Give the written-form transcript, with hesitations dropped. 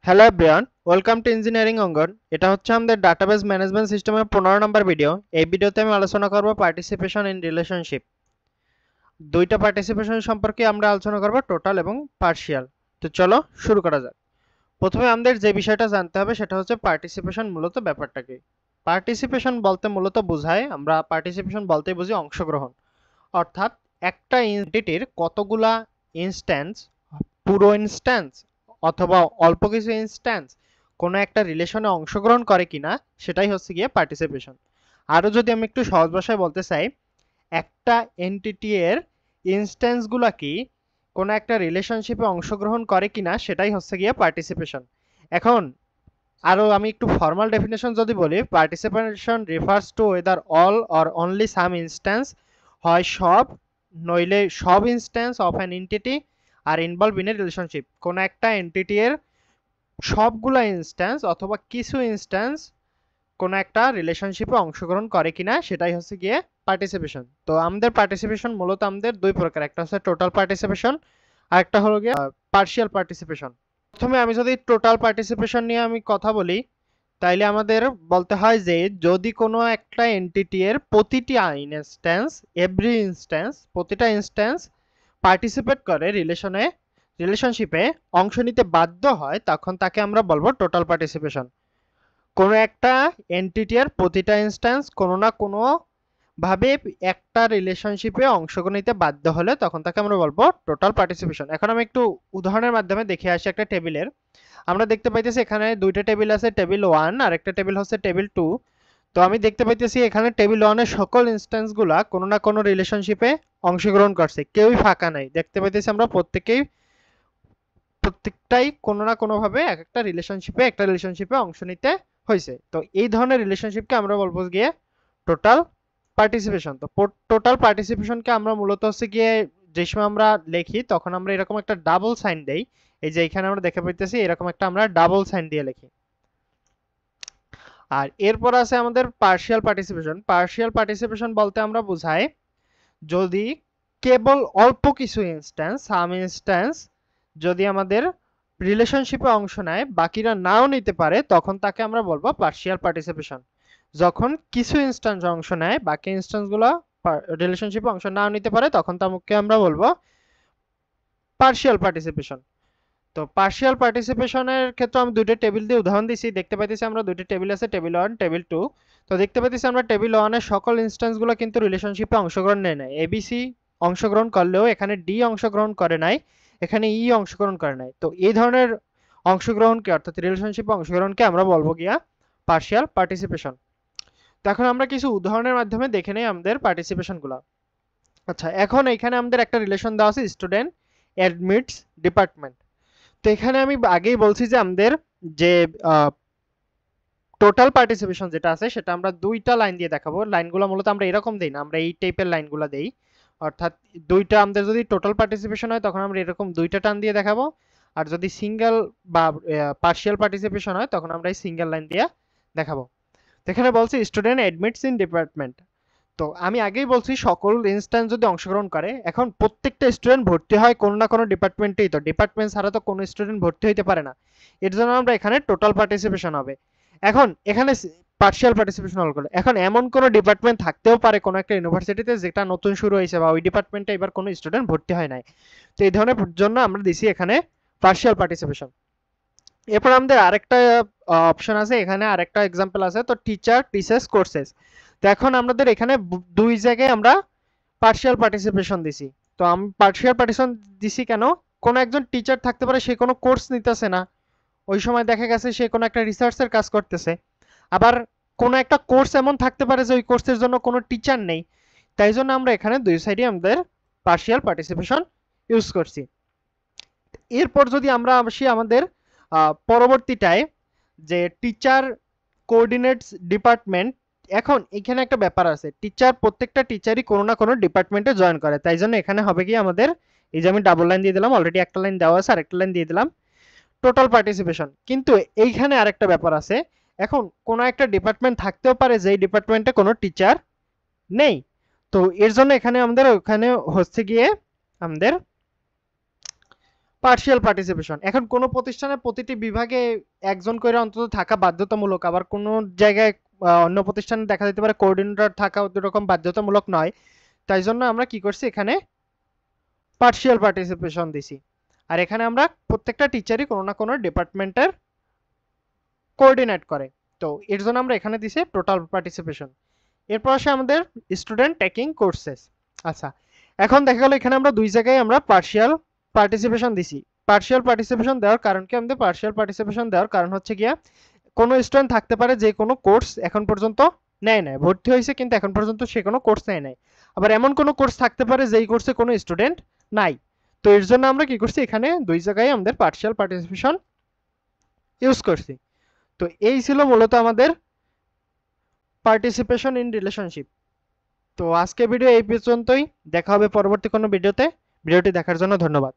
Hello everyone, welcome to engineering অঙ্গন। এটা হচ্ছে আমাদের ডাটাবেস ম্যানেজমেন্ট সিস্টেমের 15 নম্বর ভিডিও। এই ভিডিওতে আমি আলোচনা করব পার্টিসিপেশন ইন রিলেশনশিপ। দুইটা পার্টিসিপেশন সম্পর্কে আমরা আলোচনা করব, টোটাল এবং পার্শিয়াল। তো চলো শুরু করা যাক। প্রথমে আমাদের যে বিষয়টা জানতে হবে সেটা হচ্ছে পার্টিসিপেশন মূলত ব্যাপারটা কি। পার্টিসিপেশন বলতে মূলত বোঝায়, আমরা পার্টিসিপেশন বলতে বুঝি অংশগ্রহণ। অর্থাৎ একটা এন্টিটির কতগুলা ইনস্ট্যান্স, পুরো ইনস্ট্যান্স অথবা অল্প কিছু ইনস্ট্যান্স কোনো একটা রিলেশনে অংশগ্রহণ করে কিনা, সেটাই হচ্ছে গিয়ে পার্টিসিপেশন। আরও যদি আমি একটু সহজ ভাষায় বলতে চাই, একটা এন্টিটি এর ইনস্ট্যান্সগুলা কি কোনো একটা রিলেশনশিপে অংশগ্রহণ করে কিনা, সেটাই হচ্ছে গিয়ে পার্টিসিপেশন। এখন আরও আমি একটু ফর্মাল ডেফিনেশন যদি বলি, participation refers to whether all or only some instance, হয় সব নইলে সব instance of an entity are involve in a relationship. কোনো একটা এন্টিটি এর সবগুলা ইনস্ট্যান্স অথবা কিছু ইনস্ট্যান্স কোনো একটা রিলেশনশিপে অংশগ্রহণ করে কিনা, সেটাই হচ্ছে গিয়ে পার্টিসিপেশন। তো আমাদের পার্টিসিপেশন মূলত আমাদের দুই প্রকার, একটা হচ্ছে টোটাল পার্টিসিপেশন আর একটা হলো গিয়ে পার্শিয়াল পার্টিসিপেশন। প্রথমে আমি যদি টোটাল পার্টিসিপেশন নিয়ে আমি কথা বলি, তাইলে আমাদের বলতে হয় যে যদি কোনো একটা এন্টিটি এর প্রতিটি ইনস্ট্যান্স, এভরি ইনস্ট্যান্স, প্রতিটা ইনস্ট্যান্স পার্টিসিপেট করে রিলেশনশিপে অংশ নিতে বাধ্য হয়, তখন তাকে আমরা বলবো টোটাল পার্টিসিপেশন। কোনো একটা এন্টিটি এর প্রতিটা ইনস্ট্যান্স কোনো না কোনো ভাবে একটা রিলেশনশিপে অংশগ্রহণ নিতে বাধ্য হলে তখন তাকে আমরা বলবো টোটাল পার্টিসিপেশন। এখন আমি একটু উদাহরণের মাধ্যমে দেখে আসি একটা টেবিলের। আমরা দেখতে পাইতেছি এখানে দুইটা টেবিল আছে, টেবিল 1 আর একটা টেবিল হচ্ছে টেবিল 2। তো আমি দেখতে পাইতেছি এখানে টেবিল 1 এর সকল ইনস্ট্যান্সগুলা কোনো না কোনো রিলেশনশিপে অংশগ্রহণ করছে, কেউই ফাঁকা নাই। দেখতে পাইতেছি আমরা প্রত্যেকটাই কোনো না কোনো ভাবে একটা রিলেশনশিপে অংশ নিতে হয়েছে। তো এই ধরনের রিলেশনশিপকে আমরা বলবো গিয়ে টোটাল পার্টিসিপেশন। তো টোটাল পার্টিসিপেশনকে আমরা মূলত হচ্ছে গিয়ে যে সময় আমরা লিখি তখন আমরা এরকম একটা ডাবল সাইন দেই। এই যে এখানে আমরা দেখতে পাইতেছি এরকম একটা আমরা ডাবল সাইন দিয়ে লিখি। আর এরপর আছে আমাদের পার্শিয়াল পার্টিসিপেশন। পার্শিয়াল পার্টিসিপেশন বলতে আমরা বোঝাই যদি কেবল অল্প কিছু ইনস্ট্যান্স, সাম ইনস্ট্যান্স যদি আমাদের রিলেশনশিপে অংশ নেয়, বাকিরা নাও নিতে পারে, তখন তাকে আমরা বলবো পার্শিয়াল পার্টিসিপেশন। যখন কিছু ইনস্ট্যান্স অংশ নেয়, বাকি ইনস্ট্যান্সগুলো রিলেশনশিপে অংশ নাও নিতে পারে, তখন তাকে আমরা বলবো পার্শিয়াল পার্টিসিপেশন। তো পার্শিয়াল পার্টিসিপেশনের ক্ষেত্রে আমি দুইটা টেবিল দিয়ে উদাহরণ দিছি। দেখতে পাইতেছি আমরা দুইটা টেবিল আছে, টেবিল 1 টেবিল 2। তো দেখতে পাইতেছি আমরা টেবিল 1 এর সকল ইনস্ট্যান্সগুলো কিন্তু রিলেশনশিপে অংশগ্রহণ নেয় নাই। এবিসি অংশগ্রহণ করলেও এখানে ডি অংশগ্রহণ করে নাই, এখানে ই অংশগ্রহণ করে নাই। তো এই ধরনের অংশগ্রহণকে অর্থাৎ রিলেশনশিপে অংশগ্রহণকে আমরা বলবো গিয়া পার্শিয়াল পার্টিসিপেশন। তো এখন আমরা কিছু উদাহরণের মাধ্যমে দেখে নেই আমাদের পার্টিসিপেশনগুলো। আচ্ছা, এখন এখানে আমাদের একটা রিলেশন দেওয়া আছে, স্টুডেন্ট অ্যাডমিটস ডিপার্টমেন্ট। তো এখানে আমি আগেই বলছি যে আমাদের যে টোটাল পার্টিসিপেশন যেটা আছে সেটা আমরা দুইটা লাইন দিয়ে দেখাবো। লাইনগুলো মূলত আমরা এরকম দেই না, আমরা এই টাইপের লাইনগুলো দেই। অর্থাৎ দুইটা আমাদের যদি টোটাল পার্টিসিপেশন হয় তখন আমরা এরকম দুইটা টান দিয়ে দেখাবো, আর যদি সিঙ্গেল বা পার্শিয়াল পার্টিসিপেশন হয় তখন আমরা এই সিঙ্গেল লাইন দিয়ে দেখাবো। এখানে বলছি স্টুডেন্ট অ্যাডমিটস ইন ডিপার্টমেন্ট। তো আমি আগেই বলছি সকল ইনস্ট্যান্স যদি অংশগ্রহণ করে, এখন প্রত্যেকটা স্টুডেন্ট ভর্তি হয় কোনো না কোনো ডিপার্টমেন্টেই। তো ডিপার্টমেন্ট ছাড়া তো কোনো স্টুডেন্ট ভর্তি হইতে পারে না, এর জন্য আমরা এখানে টোটাল পার্টিসিপেশন হবে। এখন এখানে পার্শিয়াল পার্টিসিপেশন হল করে, এখন এমন কোনো ডিপার্টমেন্ট থাকতেও পারে কোনো একটা ইউনিভার্সিটিতে যেটা নতুন শুরু হয়েছে বা ওই ডিপার্টমেন্টে এবার কোনো স্টুডেন্ট ভর্তি হয় নাই। তো এই ধরনের জন্য আমরা দিছি এখানে পার্শিয়াল পার্টিসিপেশন। এরপর আমাদের আরেকটা অপশন আছে, এখানে আরেকটা এক্সাম্পল আছে। তো টিচার টিচেস কোর্সেস। তো এখন আমাদের এখানে দুই জায়গায় আমরা পার্শিয়াল পার্টিসিপেশন দিছি। তো আমি পার্শিয়াল পার্টিসিপেশন দিছি কেন, কোনো একজন টিচার থাকতে পারে সে কোনো কোর্স নিতেছে না, ওই সময় দেখা গেছে সে কোনো একটা রিসার্চের কাজ করতেছে। আবার কোনো একটা কোর্স এমন থাকতে পারে যে ওই কোর্সের জন্য কোনো টিচার নেই। তাই জন্য আমরা এখানে দুই সাইডে আমাদের পার্শিয়াল পার্টিসিপেশন ইউজ করছি। এরপর যদি আমরা আসি আমাদের পরবর্তীটায়, যে টিচার কোঅর্ডিনেটস ডিপার্টমেন্ট। এখন এখানে একটা ব্যাপার আছে, প্রত্যেকটা টিচারই কোনো না কোনো ডিপার্টমেন্টে জয়েন করে, তাই জন্য এখানে হবে কি আমাদের, এই যে আমি ডাবল লাইন দিয়ে দিলাম, অলরেডি একটা লাইন দেওয়া আছে, আরেকটা লাইন দিয়ে দিলাম টোটাল পার্টিসিপেশন। কিন্তু এইখানে আরেকটা ব্যাপার আছে, এখন কোনো একটা ডিপার্টমেন্ট থাকতেও পারে যেই ডিপার্টমেন্টে কোনো টিচার নেই। তো এর জন্য এখানে আমাদের ওখানে হচ্ছে গিয়ে আমাদের পার্শিয়াল পার্টিসিপেশন, এখন কোনো প্রতিষ্ঠানের প্রতিটি বিভাগে একজন করে অন্তত থাকা বাধ্যতামূলক, আবার কোনো জায়গায় অন্য প্রতিষ্ঠানে দেখা যেতে পারে কোঅর্ডিনেটর থাকা ওরকম বাধ্যতামূলক নয়। তাই জন্য আমরা কি করছি এখানে পার্শিয়াল পার্টিসিপেশন দিছি। আর এখানে আমরা প্রত্যেকটা টিচারই কোনো না কোনো ডিপার্টমেন্টের কোঅর্ডিনেট করে, তো এর জন্য আমরা এখানে দিছি টোটাল পার্টিসিপেশন। এরপর আসে আমাদের স্টুডেন্ট টেকিং কোর্সেস। আচ্ছা, এখন দেখা গেল এখানে আমরা দুই জায়গায় আমরা পার্শিয়াল পার্টিসিপেশন দিছি। পার্শিয়াল পার্টিসিপেশন দেওয়ার কারণ কি? আমাদের পার্শিয়াল পার্টিসিপেশন দেওয়ার কারণ হচ্ছে গিয়া কোনো স্টুডেন্ট থাকতে পারে যে কোনো কোর্স এখন পর্যন্ত নেয় নাই, ভর্তি হয়েছে কিন্তু এখন পর্যন্ত সে কোনো কোর্স নেয় নাই। আবার এমন কোনো কোর্স থাকতে পারে যেই কোর্সে কোনো স্টুডেন্ট নাই। তো এর জন্য আমরা কি করছি এখানে দুই জায়গায় আমাদের পার্শিয়াল পার্টিসিপেশন ইউজ করছি। তো এই ছিল মূলত আমাদের পার্টিসিপেশন ইন রিলেশনশিপ। তো আজকে ভিডিও এই পর্যন্তই, দেখা হবে পরবর্তী কোনো ভিডিওতে। ভিডিওটি দেখার জন্য ধন্যবাদ।